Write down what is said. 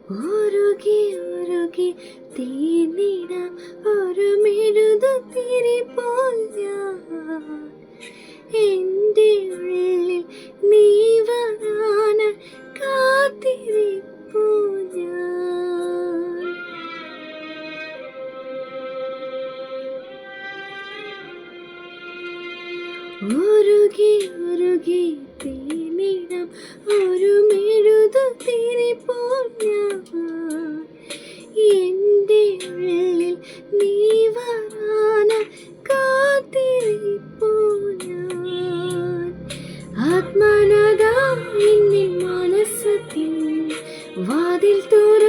ഉരുകി ഉരുകി തീർന്നിടാം ഒരു മെഴുകുതിരി പോൽ ഞാൻ. എൻ്റെ ഉള്ളിൽ നീ വരാൻ കാത്തിരിപ്പു ഞാൻ. ഉരുകി ഉരുകി തീർന്നിടാം ഒരു മെഴുകുതിരി പോൽ ഞാൻ. എൻ്റെ ഉള്ളിൽ നീ വരാൻ കാത്തിരിപ്പു ഞാൻ. ആത്മനദാ നിന്നിൻ മനസ്സത്തിൻ വാതിൽ തുറ